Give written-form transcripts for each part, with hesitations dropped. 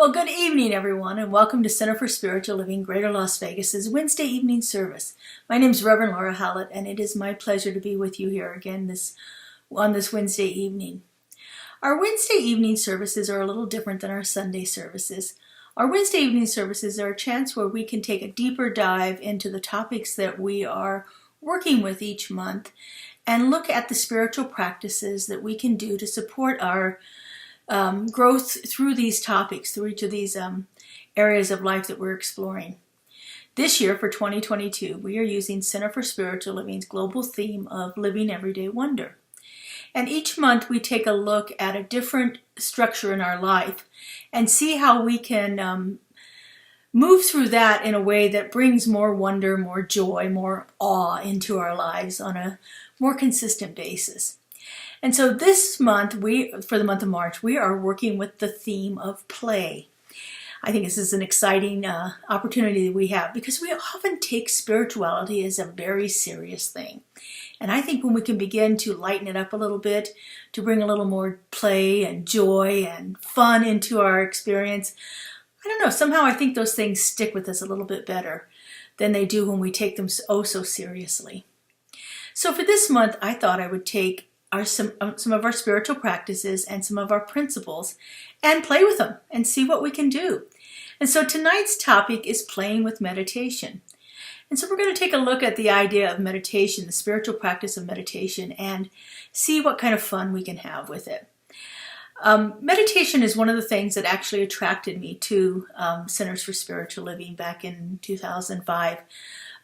Well, good evening, everyone, and welcome to Center for Spiritual Living, Greater Las Vegas's Wednesday evening service. My name is Reverend Laura Hallett, and it is my pleasure to be with you here again on this Wednesday evening. Our Wednesday evening services are a little different than our Sunday services. Our Wednesday evening services are a chance where we can take a deeper dive into the topics that we are working with each month and look at the spiritual practices that we can do to support our growth through these topics, through each of these areas of life that we're exploring. This year, for 2022, we are using Center for Spiritual Living's global theme of Living Everyday Wonder. And each month we take a look at a different structure in our life and see how we can move through that in a way that brings more wonder, more joy, more awe into our lives on a more consistent basis. And so this month, for the month of March, we are working with the theme of play. I think this is an exciting opportunity that we have because we often take spirituality as a very serious thing. And I think when we can begin to lighten it up a little bit, to bring a little more play and joy and fun into our experience, I don't know, somehow I think those things stick with us a little bit better than they do when we take them so seriously. So for this month, I thought I would take some of our spiritual practices and some of our principles and play with them and see what we can do. And so tonight's topic is playing with meditation. And so we're going to take a look at the idea of meditation, the spiritual practice of meditation, and see what kind of fun we can have with it. Meditation is one of the things that actually attracted me to Centers for Spiritual Living back in 2005.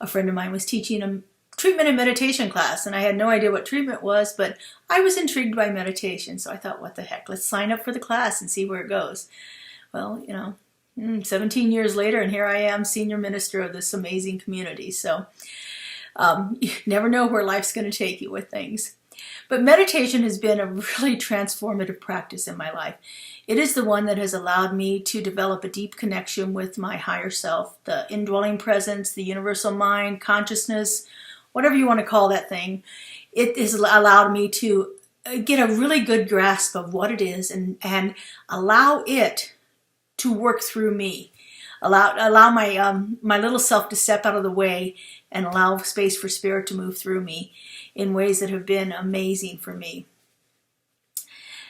A friend of mine was teaching a treatment and meditation class, and I had no idea what treatment was, but I was intrigued by meditation, so I thought, what the heck, let's sign up for the class and see where it goes. Well, 17 years later, and here I am, senior minister of this amazing community, so you never know where life's going to take you with things. But meditation has been a really transformative practice in my life. It is the one that has allowed me to develop a deep connection with my higher self, the indwelling presence, the universal mind, consciousness, whatever you want to call that thing. It has allowed me to get a really good grasp of what it is and allow it to work through me. Allow my little self to step out of the way and allow space for spirit to move through me in ways that have been amazing for me.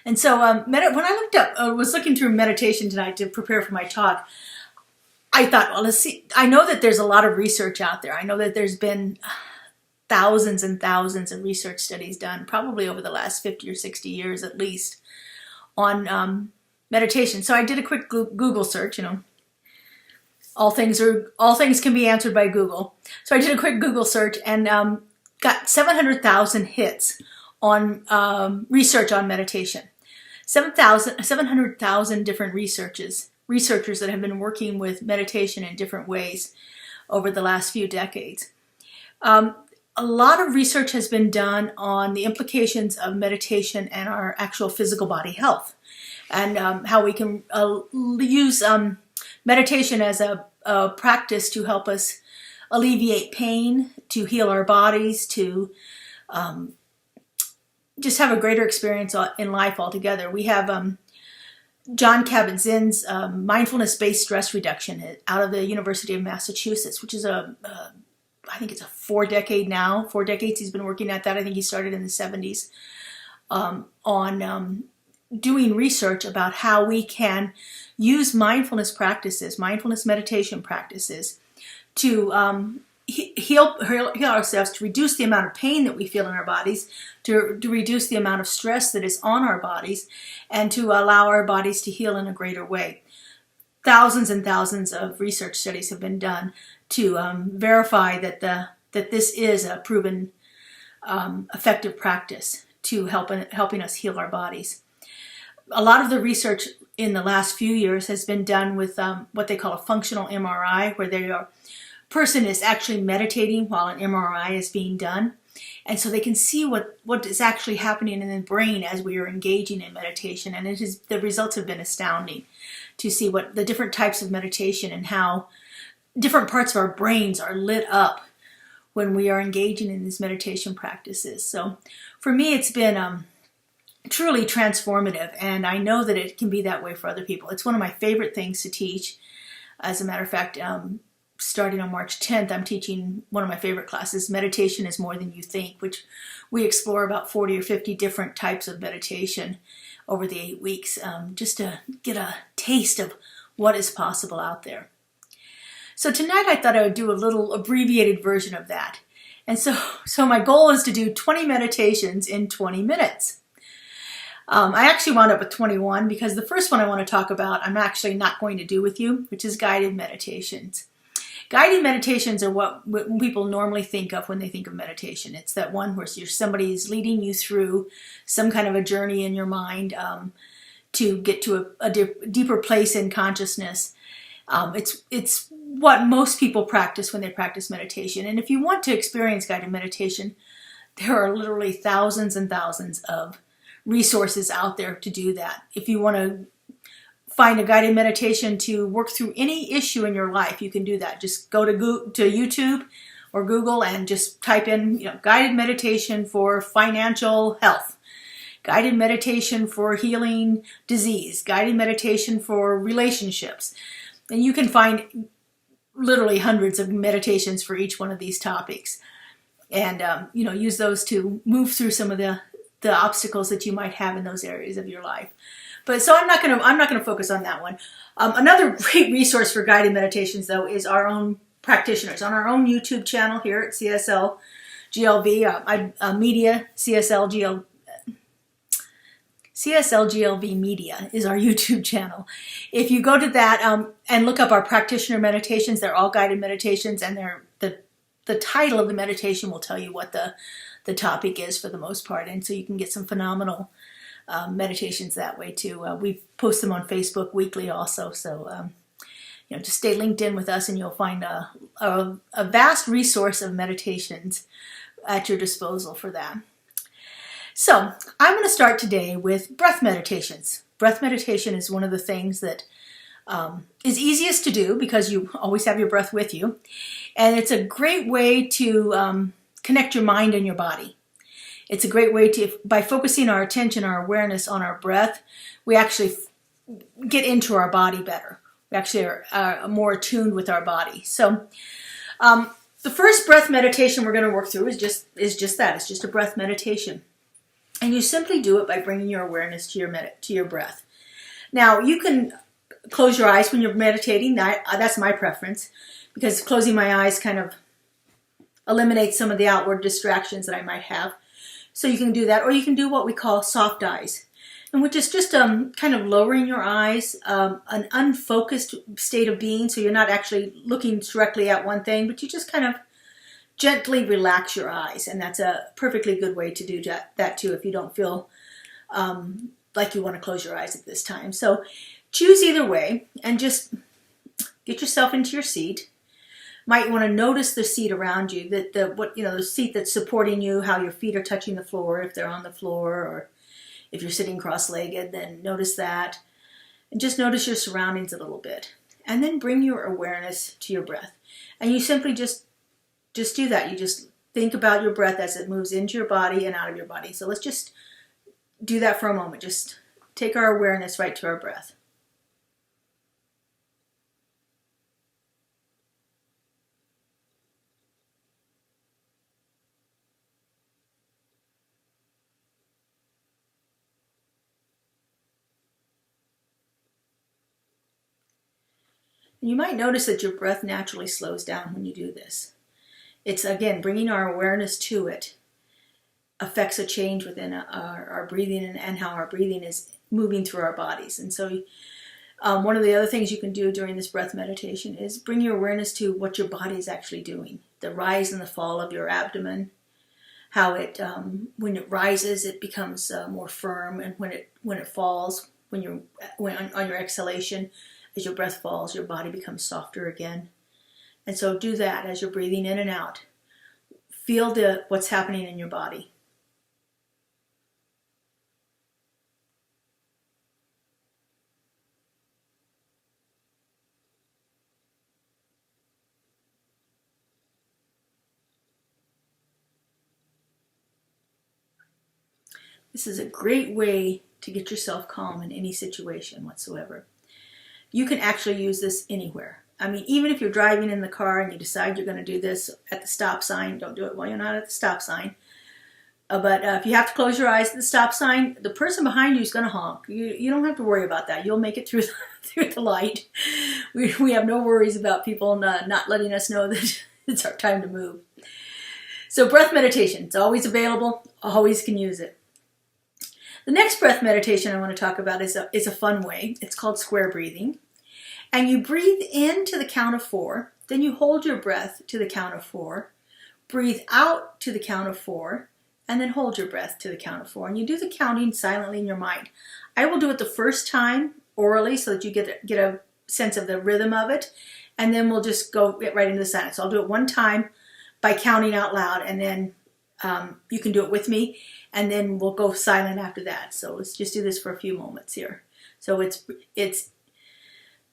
And so when I was looking through meditation tonight to prepare for my talk, I thought, well, let's see. I know that there's a lot of research out there. I know that there's been thousands and thousands of research studies done, probably over the last 50 or 60 years at least, on meditation. So I did a quick Google search. All things can be answered by Google. So I did a quick Google search and got 700,000 hits on research on meditation. 700,000 different researchers that have been working with meditation in different ways over the last few decades. A lot of research has been done on the implications of meditation and our actual physical body health, and how we can use meditation as a practice to help us alleviate pain, to heal our bodies, to just have a greater experience in life altogether. We have Jon Kabat-Zinn's mindfulness-based stress reduction out of the University of Massachusetts, which is I think it's a 4 decades he's been working at that. I think he started in the 70s on doing research about how we can use mindfulness meditation practices to heal ourselves, to reduce the amount of pain that we feel in our bodies, to reduce the amount of stress that is on our bodies, and to allow our bodies to heal in a greater way. Thousands and thousands of research studies have been done to verify that this is a proven effective practice to helping us heal our bodies. A lot of the research in the last few years has been done with what they call a functional MRI, where the person is actually meditating while an MRI is being done. And so they can see what is actually happening in the brain as we are engaging in meditation. And the results have been astounding to see what the different types of meditation and how different parts of our brains are lit up when we are engaging in these meditation practices. So for me, it's been truly transformative, and I know that it can be that way for other people. It's one of my favorite things to teach. As a matter of fact, starting on March 10th, I'm teaching one of my favorite classes, Meditation is More Than You Think, which we explore about 40 or 50 different types of meditation over the 8 weeks, just to get a taste of what is possible out there. So tonight I thought I would do a little abbreviated version of that. And so my goal is to do 20 meditations in 20 minutes. I actually wound up with 21 because the first one I want to talk about I'm actually not going to do with you, which is guided meditations. Guided meditations are what people normally think of when they think of meditation. It's that one where somebody's leading you through some kind of a journey in your mind to get to a deeper place in consciousness. It's what most people practice when they practice meditation. And if you want to experience guided meditation, there are literally thousands and thousands of resources out there to do that. If you want to find a guided meditation to work through any issue in your life, you can do that. Just go to YouTube or Google and just type in, guided meditation for financial health, guided meditation for healing disease, guided meditation for relationships. And you can find literally hundreds of meditations for each one of these topics. And, use those to move through some of the obstacles that you might have in those areas of your life. But so I'm not going to focus on that one. Another great resource for guided meditations, though, is our own practitioners on our own YouTube channel here at CSLGLV. Media CSLGLV Media is our YouTube channel. If you go to that and look up our practitioner meditations, they're all guided meditations, and the title of the meditation will tell you what the topic is for the most part, and so you can get some phenomenal meditations that way too. We post them on Facebook weekly also, so just stay linked in with us and you'll find a vast resource of meditations at your disposal for that. So I'm going to start today with breath meditations. Breath meditation is one of the things that is easiest to do because you always have your breath with you, and it's a great way to connect your mind and your body. It's a great way to, by focusing our attention, our awareness on our breath, we actually get into our body better. We actually are more attuned with our body. So the first breath meditation we're going to work through is just that. It's just a breath meditation. And you simply do it by bringing your awareness to your breath. Now, you can close your eyes when you're meditating. That's my preference, because closing my eyes kind of eliminates some of the outward distractions that I might have. So you can do that, or you can do what we call soft eyes, and which is just kind of lowering your eyes, an unfocused state of being, so you're not actually looking directly at one thing, but you just kind of gently relax your eyes, and that's a perfectly good way to do that too if you don't feel like you want to close your eyes at this time. So choose either way, and just get yourself into your seat. Might want to notice the seat around you, the seat that's supporting you, how your feet are touching the floor, if they're on the floor, or if you're sitting cross-legged, then notice that. And just notice your surroundings a little bit. And then bring your awareness to your breath. And you simply just do that. You just think about your breath as it moves into your body and out of your body. So let's just do that for a moment. Just take our awareness right to our breath. You might notice that your breath naturally slows down when you do this. It's, again, bringing our awareness to it affects a change within our breathing and how our breathing is moving through our bodies. And so one of the other things you can do during this breath meditation is bring your awareness to what your body is actually doing. The rise and the fall of your abdomen, how it, when it rises, it becomes more firm, and when it falls, on your exhalation, as your breath falls, your body becomes softer again. And so do that as you're breathing in and out. Feel what's happening in your body. This is a great way to get yourself calm in any situation whatsoever. You can actually use this anywhere. I mean, even if you're driving in the car and you decide you're going to do this at the stop sign, don't do it while you're not at the stop sign. But if you have to close your eyes at the stop sign, the person behind you is going to honk. You don't have to worry about that. You'll make it through the light. We have no worries about people not letting us know that it's our time to move. So breath meditation, it's always available, always can use it. The next breath meditation I want to talk about is a fun way. It's called square breathing. And you breathe in to the count of 4, then you hold your breath to the count of 4, breathe out to the count of 4, and then hold your breath to the count of 4. And you do the counting silently in your mind. I will do it the first time orally so that you get a sense of the rhythm of it, and then we'll just go right into the silence. So I'll do it one time by counting out loud, and then you can do it with me, and then we'll go silent after that. So let's just do this for a few moments here. So it's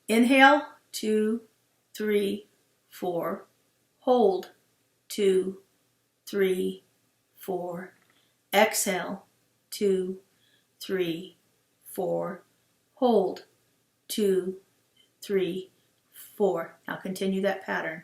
inhale, 2, 3, 4, hold, 2, 3, 4, exhale, 2, 3, 4, hold, 2, 3, 4. Now continue that pattern.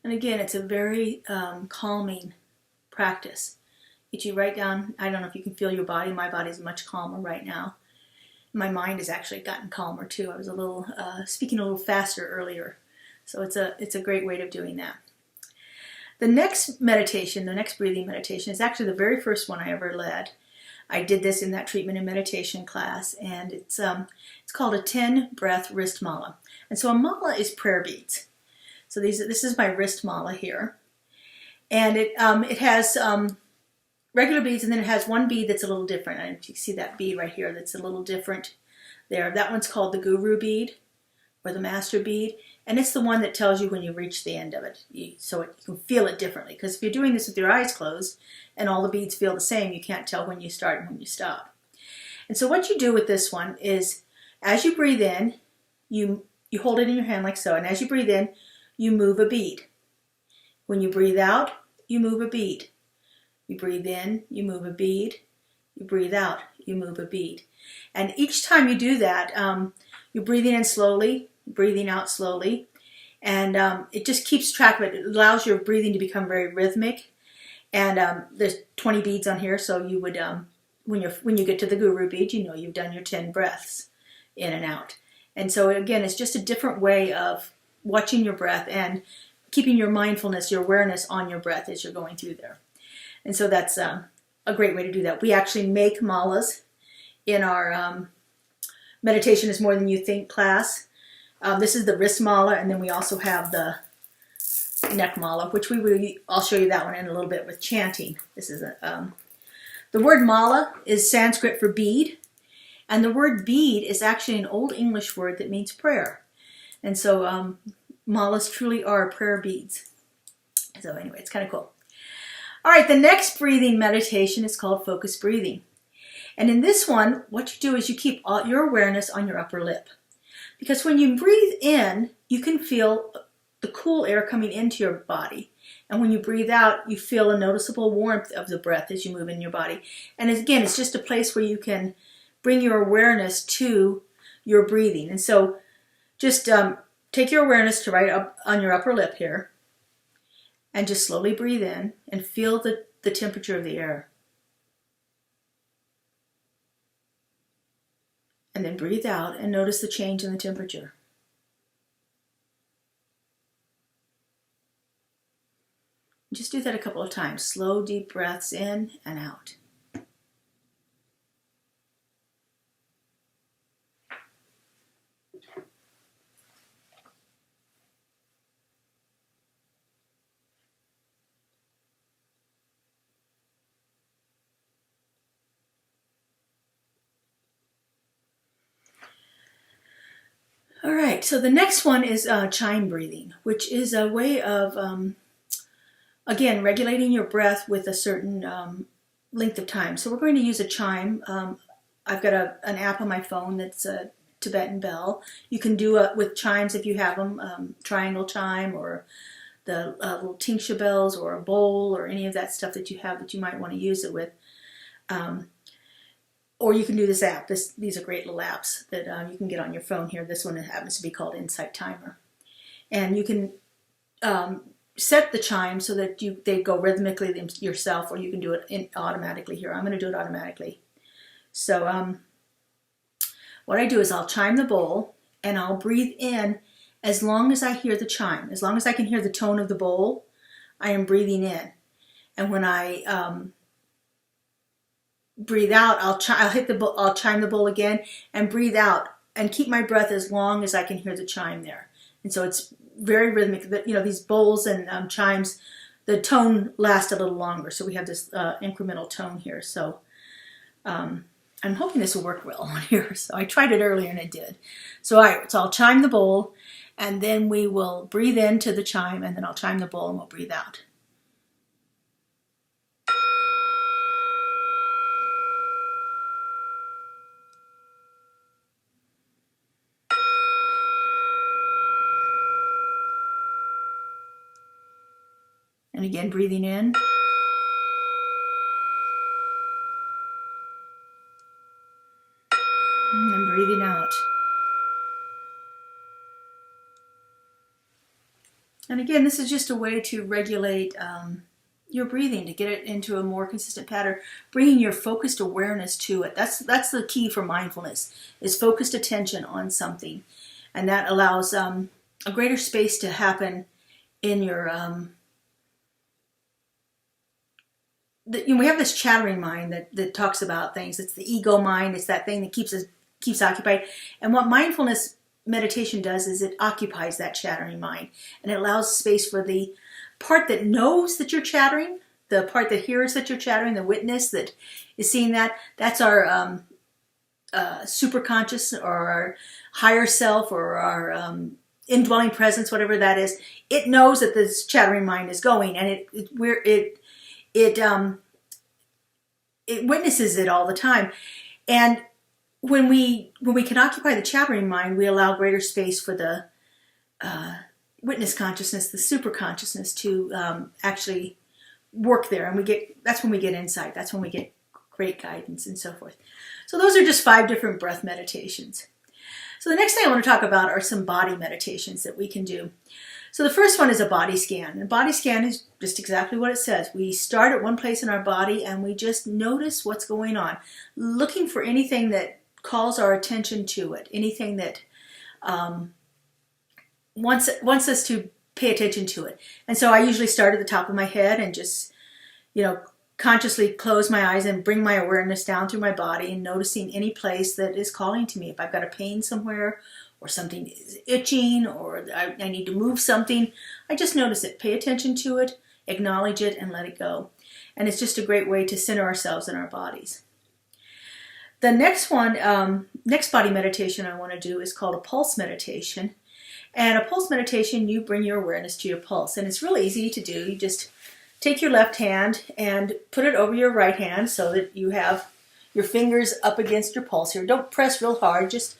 And again, it's a very calming practice. Get you right down. I don't know if you can feel your body. My body is much calmer right now. My mind has actually gotten calmer too. I was a little speaking a little faster earlier, so it's a great way of doing that. The next meditation, the next breathing meditation, is actually the very first one I ever led. I did this in that treatment and meditation class, and it's called a 10 breath wrist mala. And so a mala is prayer beads. So this is my wrist mala here, and it has regular beads, and then it has one bead that's a little different. And you see that bead right here that's a little different there. That one's called the guru bead or the master bead, and it's the one that tells you when you reach the end of it, so you can feel it differently. Because if you're doing this with your eyes closed and all the beads feel the same, you can't tell when you start and when you stop. And so what you do with this one is, as you breathe in, you hold it in your hand like so, and as you breathe in, you move a bead. When you breathe out, you move a bead. You breathe in, you move a bead. You breathe out, you move a bead. And each time you do that, you're breathing in slowly, breathing out slowly, and it just keeps track of it. It allows your breathing to become very rhythmic. And there's 20 beads on here, so you would, when you get to the guru bead, you know you've done your 10 breaths in and out. And so again, it's just a different way of watching your breath and keeping your mindfulness, your awareness on your breath as you're going through there. And so that's a great way to do that. We actually make malas in our Meditation is More Than You Think class. This is the wrist mala, and then we also have the neck mala, which I'll show you that one in a little bit with chanting. This is the word mala is Sanskrit for bead, and the word bead is actually an Old English word that means prayer. And so malas truly are prayer beads. So anyway, it's kind of cool. All right, the next breathing meditation is called focus breathing. And in this one, what you do is you keep all your awareness on your upper lip. Because when you breathe in, you can feel the cool air coming into your body. And when you breathe out, you feel a noticeable warmth of the breath as you move in your body. And again, it's just a place where you can bring your awareness to your breathing. And so just take your awareness to right up on your upper lip here, and just slowly breathe in and feel the temperature of the air. And then breathe out and notice the change in the temperature. Just do that a couple of times. Slow, deep breaths in and out. All right, so the next one is chime breathing, which is a way of, again, regulating your breath with a certain length of time. So we're going to use a chime. I've got an app on my phone that's a Tibetan bell. You can do it with chimes if you have them, triangle chime or the little tingsha bells or a bowl or any of that stuff that you have that you might want to use it with. Or you can do this app. These are great little apps that you can get on your phone here. This one happens to be called Insight Timer. And you can set the chime so that they go rhythmically yourself, or you can do it automatically here. I'm going to do it automatically. So what I do is I'll chime the bowl, and I'll breathe in as long as I hear the chime. As long as I can hear the tone of the bowl, I am breathing in. And when I breathe out, I'll chime the bowl again and breathe out and keep my breath as long as I can hear the chime there. And so it's very rhythmic. You know, these bowls and chimes, the tone lasts a little longer. So we have this incremental tone here. So I'm hoping this will work well on here. So I tried it earlier and it did. So I'll chime the bowl, and then we will breathe into the chime, and then I'll chime the bowl and we'll breathe out. And again, breathing in. And breathing out. And again, this is just a way to regulate your breathing, to get it into a more consistent pattern, bringing your focused awareness to it. That's the key for mindfulness, is focused attention on something. And that allows a greater space to happen in your... we have this chattering mind that talks about things. It's the ego mind. It's that thing that keeps occupied. And what mindfulness meditation does is it occupies that chattering mind, and it allows space for the part that knows that you're chattering, the part that hears that you're chattering, the witness that is seeing that. That's our superconscious, or our higher self, or our indwelling presence, whatever that is. It knows that this chattering mind is going, and it witnesses it all the time. And when we can occupy the chattering mind, we allow greater space for the witness consciousness, the super consciousness, to actually work there. And that's when we get insight. That's when we get great guidance and so forth. So those are just 5 different breath meditations. So the next thing I want to talk about are some body meditations that we can do. So the first one is a body scan. And a body scan is just exactly what it says. We start at one place in our body and we just notice what's going on, looking for anything that calls our attention to it, anything that wants us to pay attention to it. And so I usually start at the top of my head and just, consciously close my eyes and bring my awareness down through my body and noticing any place that is calling to me. If I've got a pain somewhere, or something is itching, or I need to move something, I just notice it, pay attention to it, acknowledge it, and let it go. And it's just a great way to center ourselves in our bodies. The next body meditation I want to do is called a pulse meditation. And a pulse meditation, you bring your awareness to your pulse. And it's really easy to do. You just take your left hand and put it over your right hand so that you have your fingers up against your pulse here. Don't press real hard, just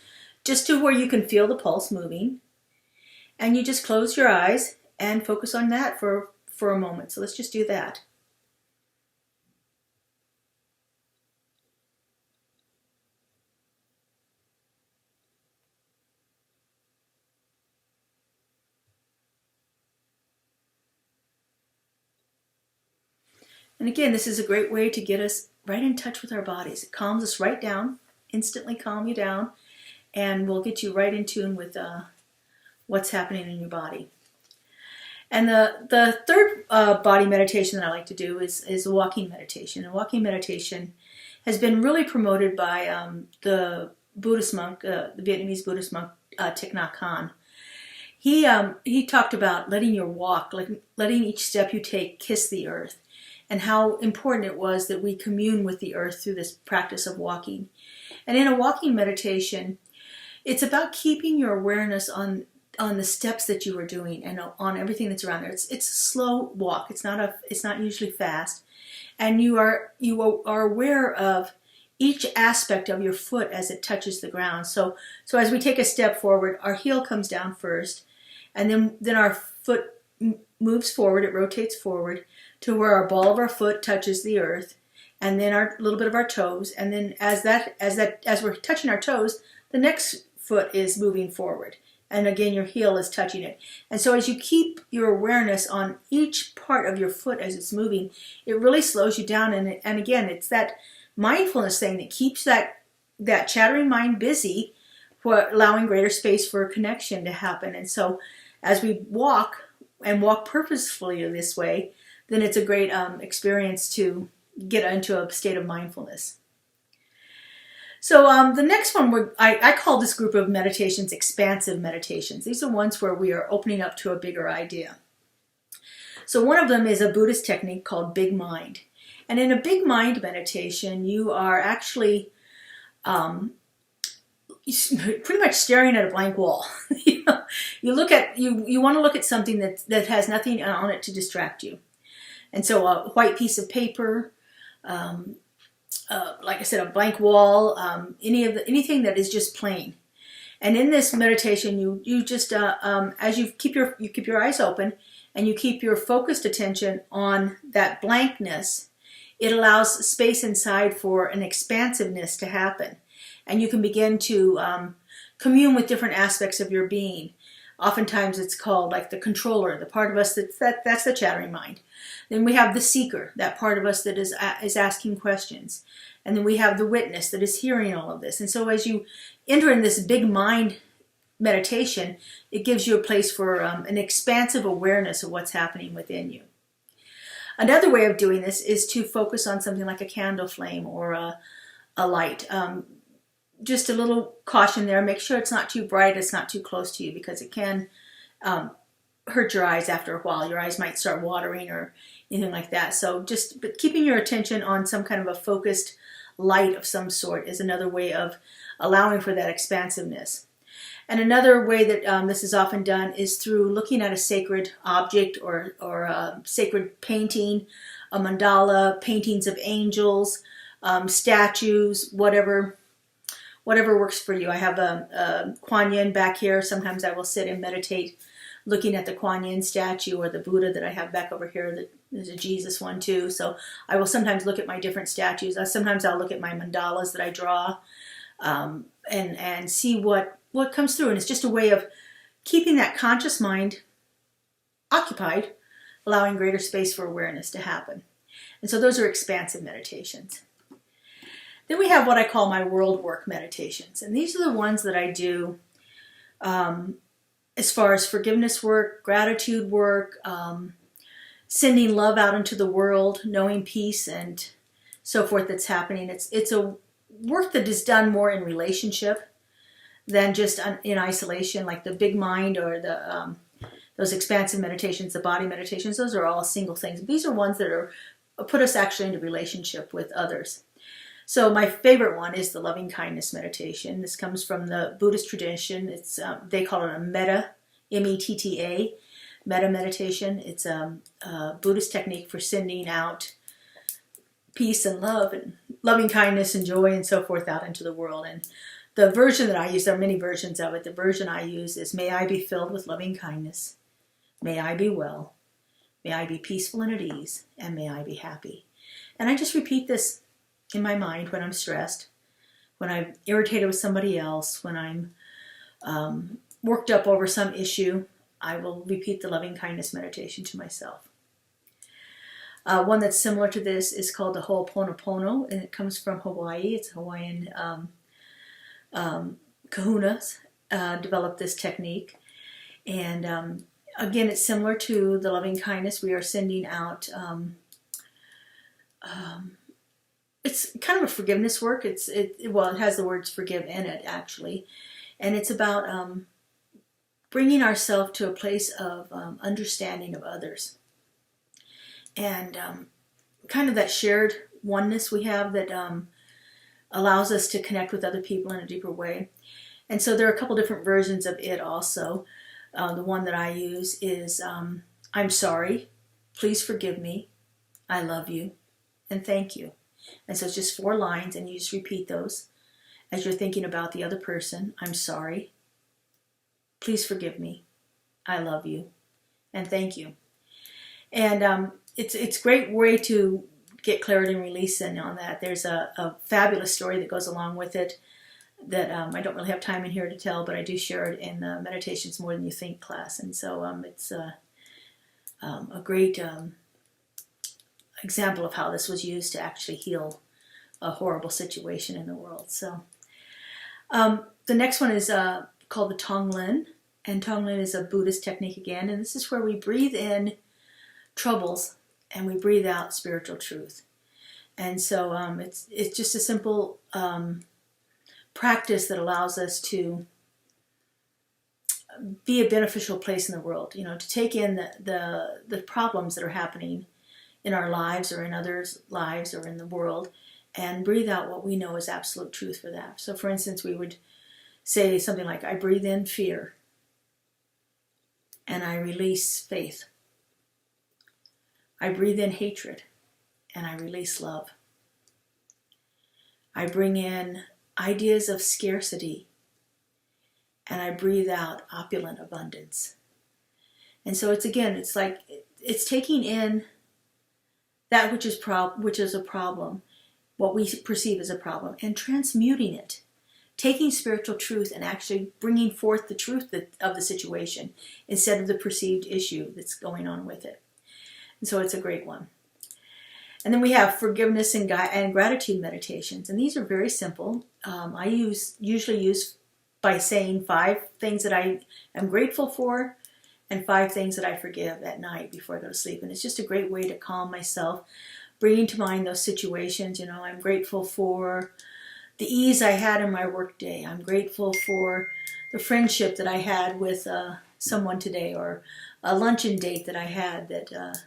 to where you can feel the pulse moving. And you just close your eyes and focus on that for a moment. So let's just do that. And again, this is a great way to get us right in touch with our bodies. It calms us right down, instantly calm you down, and we'll get you right in tune with what's happening in your body. And the third body meditation that I like to do is a walking meditation. And walking meditation has been really promoted by the Buddhist monk, the Vietnamese Buddhist monk, Thich Nhat Hanh. He talked about letting your walk, like letting each step you take kiss the earth, and how important it was that we commune with the earth through this practice of walking. And in a walking meditation, It's about keeping your awareness on the steps that you are doing and on everything that's around there. It's a slow walk. It's not usually fast, and you are aware of each aspect of your foot as it touches the ground. So as we take a step forward, our heel comes down first, and then our foot moves forward. It rotates forward to where our ball of our foot touches the earth, and then our little bit of our toes. And then as we're touching our toes, the next foot is moving forward, and again your heel is touching it. And so as you keep your awareness on each part of your foot as it's moving, it really slows you down. And again, it's that mindfulness thing that keeps that chattering mind busy, for allowing greater space for connection to happen. And so as we walk purposefully this way, then it's a great experience to get into a state of mindfulness. So the next one, I call this group of meditations expansive meditations. These are ones where we are opening up to a bigger idea. So one of them is a Buddhist technique called Big Mind. And in a Big Mind meditation, you are actually pretty much staring at a blank wall. You want to look at something that has nothing on it to distract you. And so a white piece of paper, like I said, a blank wall, anything that is just plain. And in this meditation, you just as you keep your eyes open and you keep your focused attention on that blankness, it allows space inside for an expansiveness to happen, and you can begin to commune with different aspects of your being. Oftentimes, it's called like the controller, the part of us that's the chattering mind. Then we have the seeker, that part of us that is asking questions. And then we have the witness that is hearing all of this. And so as you enter in this Big Mind meditation, it gives you a place for an expansive awareness of what's happening within you. Another way of doing this is to focus on something like a candle flame or a light. Just a little caution there. Make sure it's not too bright, it's not too close to you, because it can hurt your eyes after a while. Your eyes might start watering or anything like that. So but keeping your attention on some kind of a focused light of some sort is another way of allowing for that expansiveness. And another way that this is often done is through looking at a sacred object or a sacred painting, a mandala, paintings of angels, statues, whatever works for you. I have a Kuan Yin back here. Sometimes I will sit and meditate looking at the Kuan Yin statue, or the Buddha that I have back over here. There's a Jesus one too. So I will sometimes look at my different statues. Sometimes I'll look at my mandalas that I draw and see what comes through. And it's just a way of keeping that conscious mind occupied, allowing greater space for awareness to happen. And so those are expansive meditations. Then we have what I call my world work meditations. And these are the ones that I do as far as forgiveness work, gratitude work, sending love out into the world, knowing peace and so forth that's happening. It's a work that is done more in relationship than just in isolation, like the Big Mind or those expansive meditations, the body meditations. Those are all single things. These are ones that put us actually into relationship with others. So my favorite one is the loving kindness meditation. This comes from the Buddhist tradition. It's they call it a metta, M-E-T-T-A, metta meditation. It's a Buddhist technique for sending out peace and love and loving kindness and joy and so forth out into the world. And the version that I use, there are many versions of it. The version I use is, may I be filled with loving kindness. May I be well. May I be peaceful and at ease. And may I be happy. And I just repeat this in my mind when I'm stressed, when I'm irritated with somebody else, when I'm worked up over some issue. I will repeat the loving kindness meditation to myself. One that's similar to this is called the Ho'oponopono, and it comes from Hawaii. It's Hawaiian kahunas developed this technique. And again, it's similar to the loving kindness. We are sending out it's kind of a forgiveness work. It has the words forgive in it, actually. And it's about bringing ourselves to a place of understanding of others. And kind of that shared oneness we have that allows us to connect with other people in a deeper way. And so there are a couple different versions of it also. The one that I use is, I'm sorry, please forgive me, I love you, and thank you. And so it's just 4 lines, and you just repeat those as you're thinking about the other person. I'm sorry, please forgive me, I love you, and thank you. And it's a great way to get clarity and release in on that. There's a fabulous story that goes along with it that I don't really have time in here to tell, but I do share it in the Meditations More Than You Think class. And so it's a great example of how this was used to actually heal a horrible situation in the world. So the next one is called the Tonglen, and Tonglen is a Buddhist technique again, and this is where we breathe in troubles and we breathe out spiritual truth. And so it's just a simple practice that allows us to be a beneficial place in the world, to take in the problems that are happening in our lives or in others' lives or in the world, and breathe out what we know is absolute truth for that. So for instance, we would say something like, I breathe in fear and I release faith. I breathe in hatred and I release love. I bring in ideas of scarcity and I breathe out opulent abundance. And so it's like it's taking in that which is a problem, what we perceive as a problem, and transmuting it, taking spiritual truth and actually bringing forth the truth of the situation instead of the perceived issue that's going on with it. And so it's a great one. And then we have forgiveness and gratitude meditations, and these are very simple. I usually use by saying 5 things that I am grateful for and 5 things that I forgive at night before I go to sleep. And it's just a great way to calm myself, bringing to mind those situations. I'm grateful for the ease I had in my work day. I'm grateful for the friendship that I had with someone today, or a luncheon date that I had that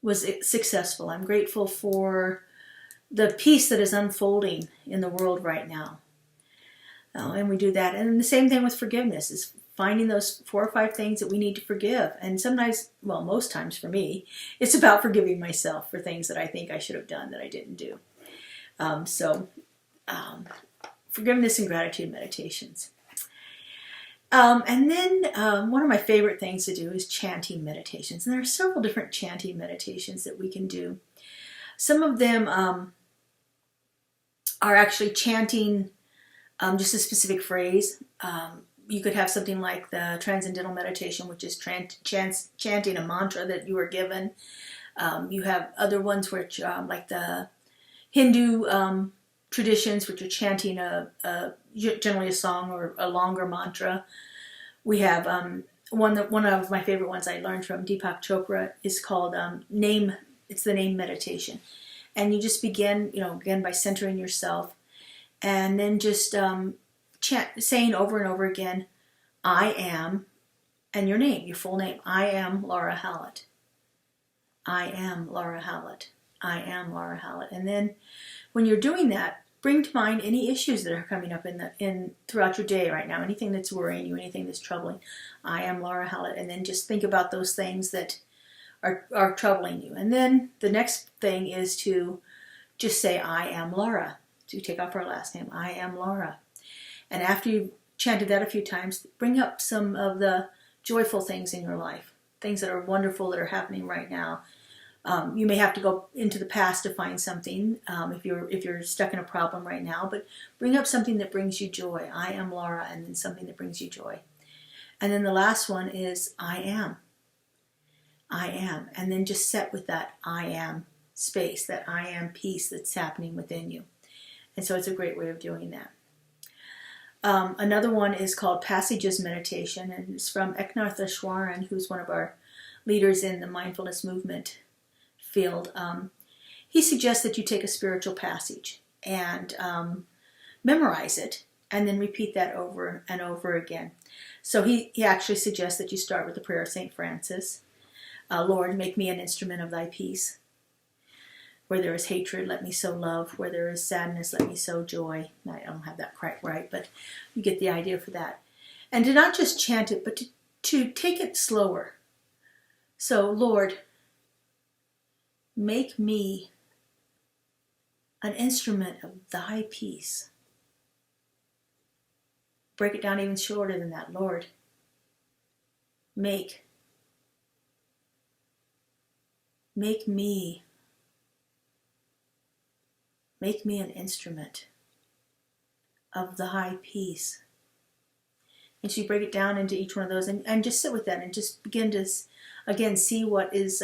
was successful. I'm grateful for the peace that is unfolding in the world right now. And we do that. And the same thing with forgiveness, is finding those 4 or 5 things that we need to forgive. And sometimes, well, most times for me, it's about forgiving myself for things that I think I should have done that I didn't do. Forgiveness and gratitude meditations. And then one of my favorite things to do is chanting meditations. And there are several different chanting meditations that we can do. Some of them are actually chanting just a specific phrase. You could have something like the Transcendental Meditation, which is chanting a mantra that you were given. You have other ones which, like the Hindu traditions, which are chanting generally a song or a longer mantra. We have one of my favorite ones I learned from Deepak Chopra is called name. It's the name meditation, and you just begin by centering yourself, and then just saying over and over again, I am, and your name, your full name. I am Laura Hallett. I am Laura Hallett. I am Laura Hallett. And then when you're doing that, bring to mind any issues that are coming up throughout your day right now, anything that's worrying you, anything that's troubling. I am Laura Hallett. And then just think about those things that are troubling you. And then the next thing is to just say, I am Laura. To take off our last name. I am Laura. And after you've chanted that a few times, bring up some of the joyful things in your life, things that are wonderful that are happening right now. You may have to go into the past to find something if you're stuck in a problem right now, but bring up something that brings you joy. I am Laura, and then something that brings you joy. And then the last one is I am. I am. And then just set with that I am space, that I am peace that's happening within you. And so it's a great way of doing that. Another one is called Passages Meditation, and it's from Eknath Easwaran, who's one of our leaders in the mindfulness movement field. He suggests that you take a spiritual passage and memorize it, and then repeat that over and over again. So he actually suggests that you start with the prayer of St. Francis. Lord, make me an instrument of thy peace. Where there is hatred, let me sow love. Where there is sadness, let me sow joy. I don't have that quite right, but you get the idea for that. And to not just chant it, but to take it slower. So, Lord, make me an instrument of thy peace. Break it down even shorter than that. Lord, make me an instrument of thy peace. And so you break it down into each one of those and just sit with that and just begin to, again, see what is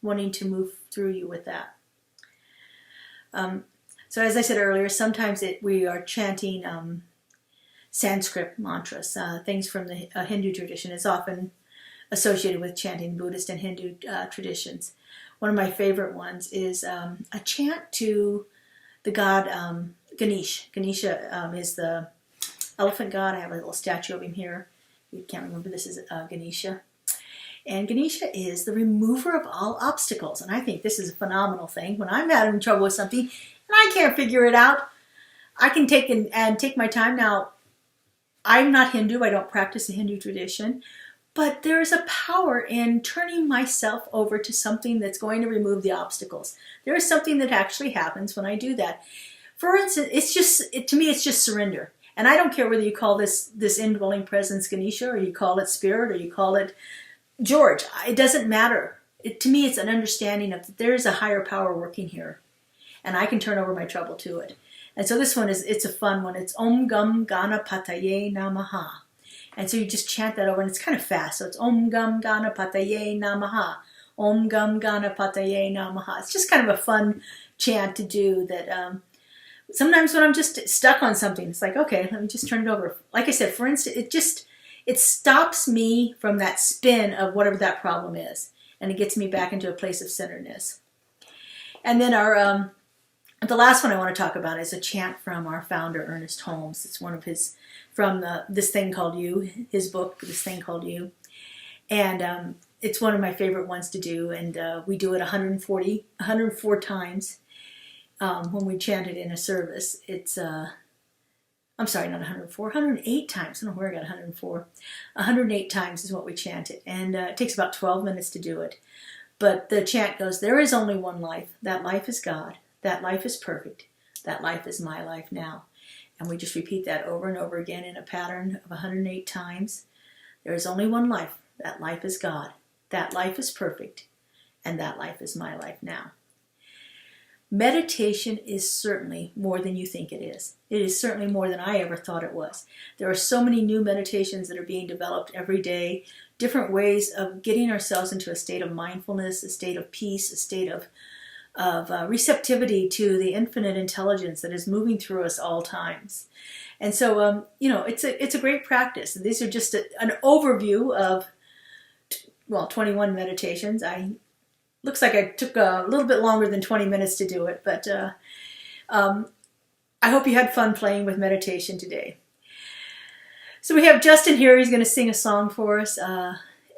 wanting to move through you with that. So as I said earlier, sometimes we are chanting Sanskrit mantras, things from the Hindu tradition. It's often associated with chanting Buddhist and Hindu traditions. One of my favorite ones is a chant to the god Ganesh. Ganesha is the elephant god. I have a little statue of him here. You can't remember, this is Ganesha. And Ganesha is the remover of all obstacles. And I think this is a phenomenal thing. When I'm having trouble with something and I can't figure it out, I can take my time. Now, I'm not Hindu. I don't practice the Hindu tradition. But there is a power in turning myself over to something that's going to remove the obstacles. There is something that actually happens when I do that. For instance, to me, it's just surrender. And I don't care whether you call this indwelling presence Ganesha, or you call it spirit, or you call it George. It doesn't matter. To me, it's an understanding of that there is a higher power working here. And I can turn over my trouble to it. And so this one it's a fun one. It's Om Gam Ganapataye Namaha. And so you just chant that over, and it's kind of fast. So it's Om Gam Ganapataye Namaha. Om Gam Ganapataye Namaha. It's just kind of a fun chant to do that. Sometimes when I'm just stuck on something, it's like, okay, let me just turn it over. Like I said, for instance, it stops me from that spin of whatever that problem is. And it gets me back into a place of centeredness. And then the last one I want to talk about is a chant from our founder, Ernest Holmes. It's one of his, from This Thing Called You, his book, This Thing Called You. And it's one of my favorite ones to do. And we do it 104 times when we chant it in a service. It's, I'm sorry, not 104, 108 times. I don't know where I got 104. 108 times is what we chant it. And it takes about 12 minutes to do it. But the chant goes, there is only one life. That life is God. That life is perfect. That life is my life now. And we just repeat that over and over again in a pattern of 108 times. There is only one life. That life is God. That life is perfect. And that life is my life now. Meditation is certainly more than you think it is. It is certainly more than I ever thought it was. There are so many new meditations that are being developed every day, different ways of getting ourselves into a state of mindfulness, a state of peace, a state of receptivity to the infinite intelligence that is moving through us all times. And so, it's a great practice. And these are just an overview of, 21 meditations. Looks like I took a little bit longer than 20 minutes to do it, but I hope you had fun playing with meditation today. So we have Justin here. He's going to sing a song for us,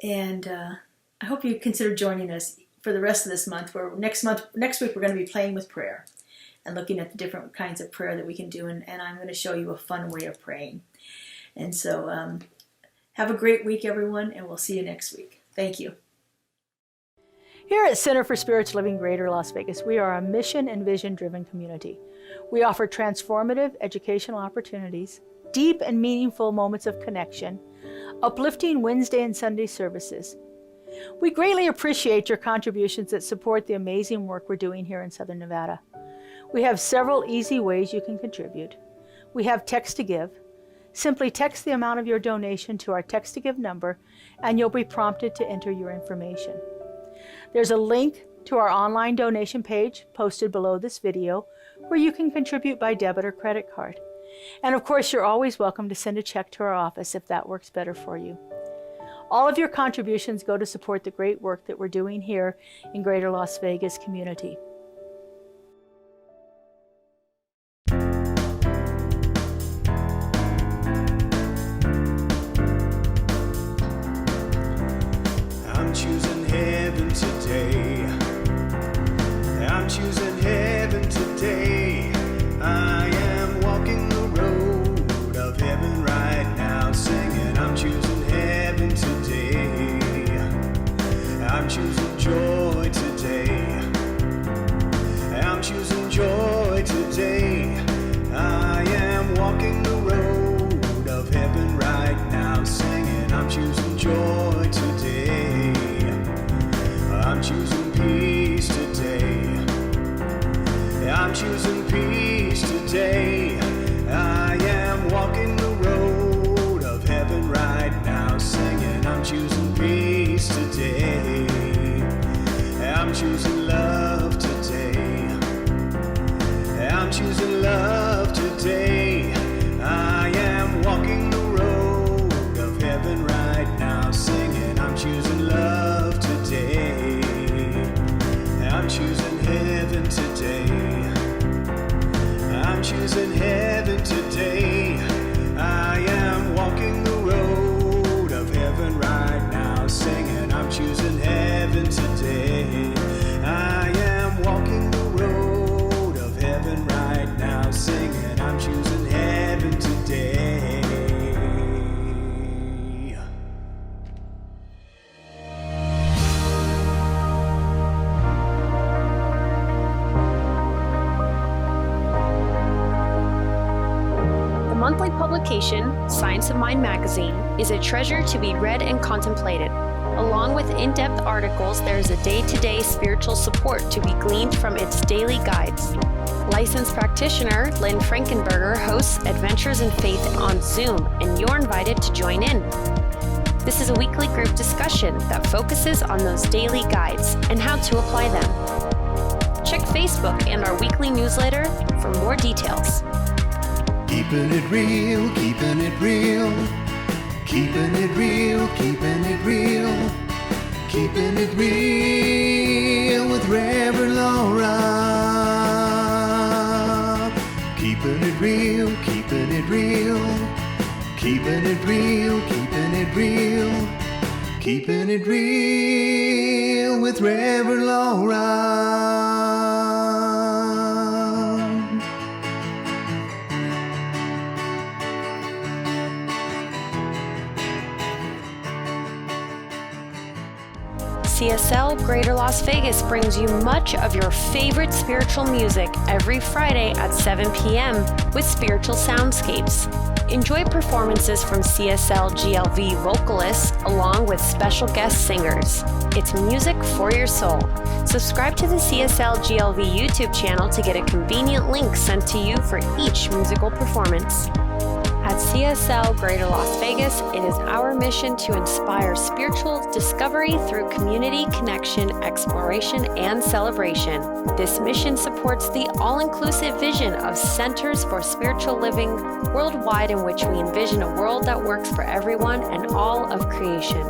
and I hope you consider joining us for the rest of this month. Where next week we're going to be playing with prayer and looking at the different kinds of prayer that we can do, and I'm going to show you a fun way of praying. And so have a great week, everyone, and we'll see you next week. Thank you. Here at Center for Spiritual Living Greater Las Vegas, we are a mission and vision-driven community. We offer transformative educational opportunities, deep and meaningful moments of connection, uplifting Wednesday and Sunday services. We greatly appreciate your contributions that support the amazing work we're doing here in Southern Nevada. We have several easy ways you can contribute. We have text to give. Simply text the amount of your donation to our text to give number, and you'll be prompted to enter your information. There's a link to our online donation page posted below this video where you can contribute by debit or credit card. And of course, you're always welcome to send a check to our office if that works better for you. All of your contributions go to support the great work that we're doing here in Greater Las Vegas community. I'm choosing heaven today. I'm choosing choosing peace today. I am walking the road of heaven right now, singing I'm choosing peace today. I'm choosing love today. I'm choosing love today. I am walking the road of heaven right now, singing I'm choosing love today. I'm choosing heaven today. I'm choosing heaven today. I am walking the road of heaven right now, singing I'm choosing heaven today. I am walking the road of heaven right now, singing I'm choosing heaven today. The monthly publication, Science of Mind magazine, is a treasure to be read and contemplated. Along with in-depth articles, there is a day-to-day spiritual support to be gleaned from its daily guides. Licensed practitioner Lynn Frankenberger hosts Adventures in Faith on Zoom, and you're invited to join in. This is a weekly group discussion that focuses on those daily guides and how to apply them. Check Facebook and our weekly newsletter for more details. Keeping it real, keeping it real. Keeping it real, keeping it real. Keeping it real with Reverend Laura. Keeping it real, keeping it real. Keeping it real, keeping it real. Keeping it real with Reverend Laura. CSL Greater Las Vegas brings you much of your favorite spiritual music every Friday at 7 p.m. with spiritual soundscapes. Enjoy performances from CSLGLV vocalists along with special guest singers. It's music for your soul. Subscribe to the CSLGLV YouTube channel to get a convenient link sent to you for each musical performance. At CSL Greater Las Vegas, it is our mission to inspire spiritual discovery through community connection, exploration, and celebration. This mission supports the all-inclusive vision of Centers for Spiritual Living worldwide, in which we envision a world that works for everyone and all of creation.